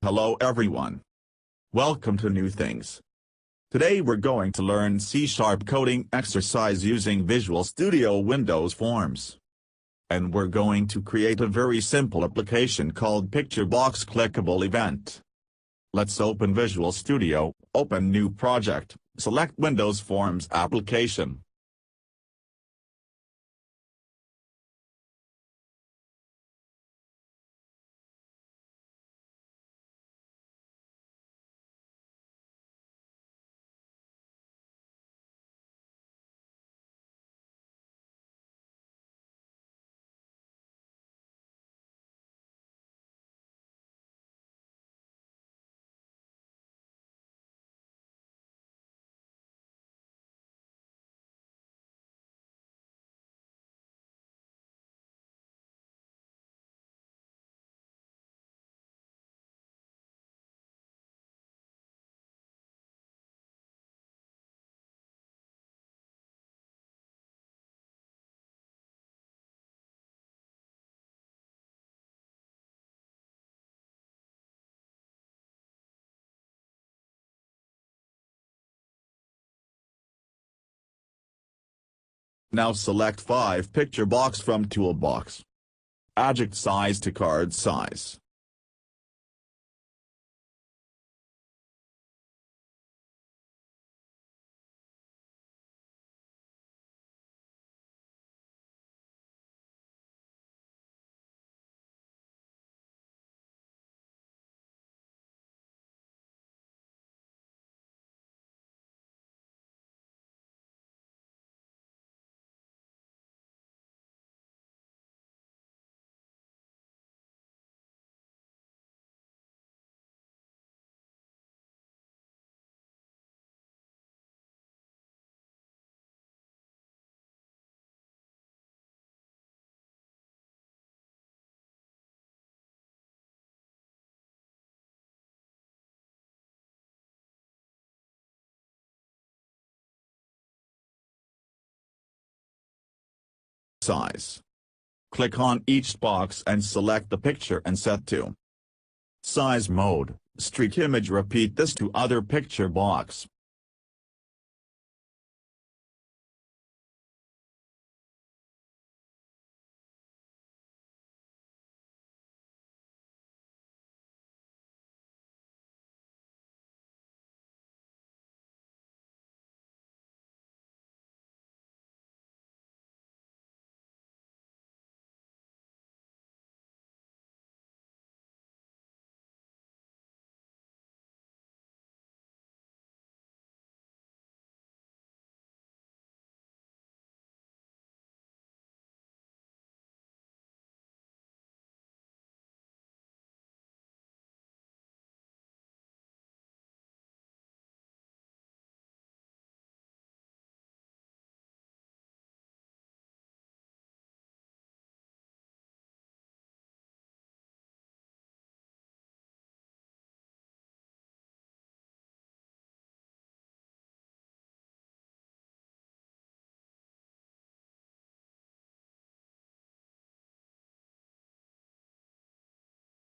Hello everyone. Welcome to New Things. Today we're going to learn C# coding exercise using Visual Studio Windows Forms. And we're going to create a very simple application called PictureBox Clickable event. Let's open Visual Studio, open New Project, select Windows Forms application. Now select 5 picture box from toolbox. Adjust size to card size. Size. Click on each box and select the picture and set to size mode, streak image. Repeat this to other picture box.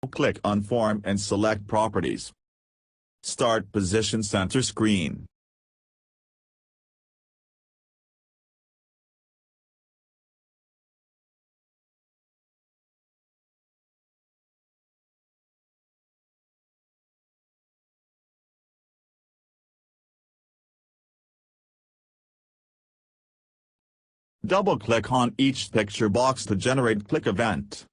Click on Form and select Properties. Start Position Center Screen. Double-click on each picture box to generate click event.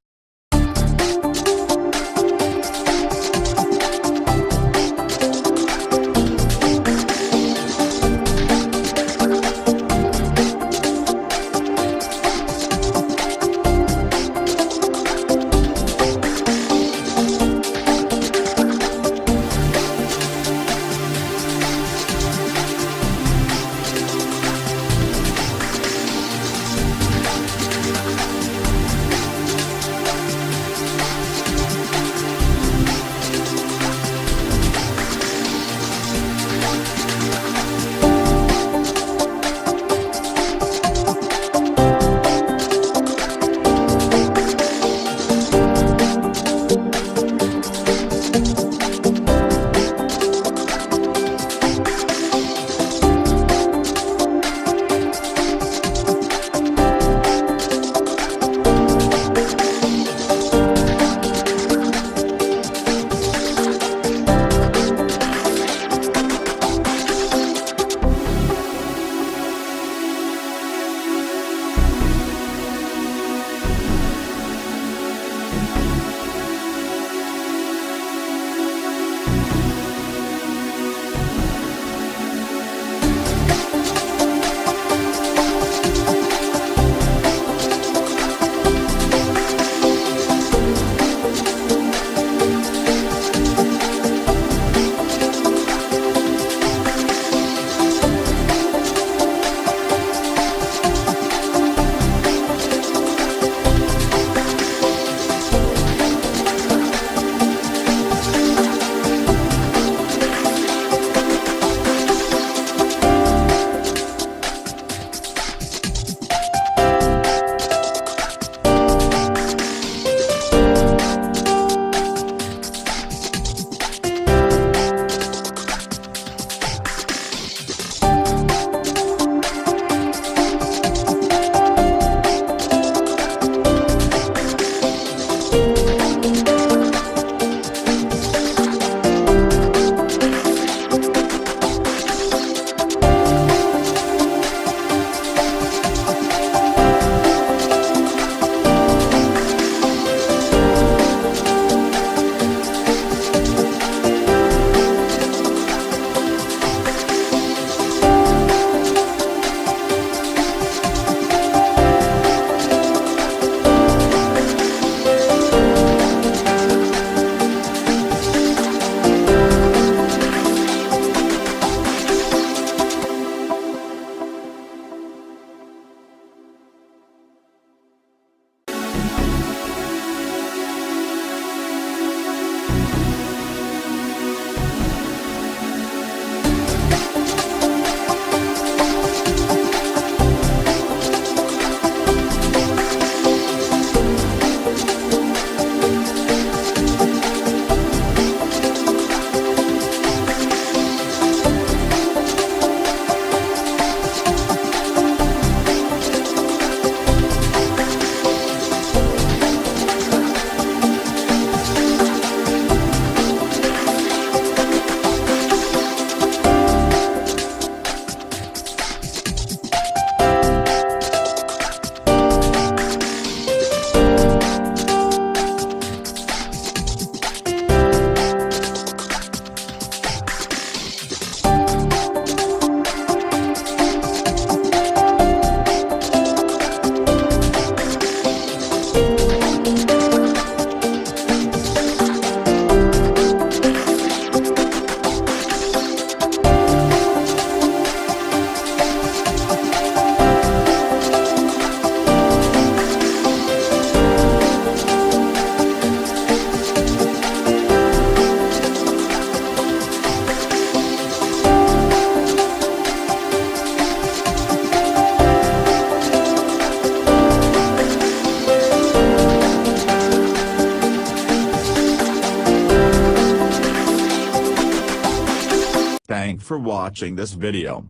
Thanks for watching this video.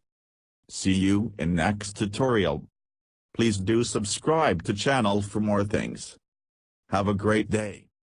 See you in next tutorial. Please do subscribe to channel for more things. Have a great day.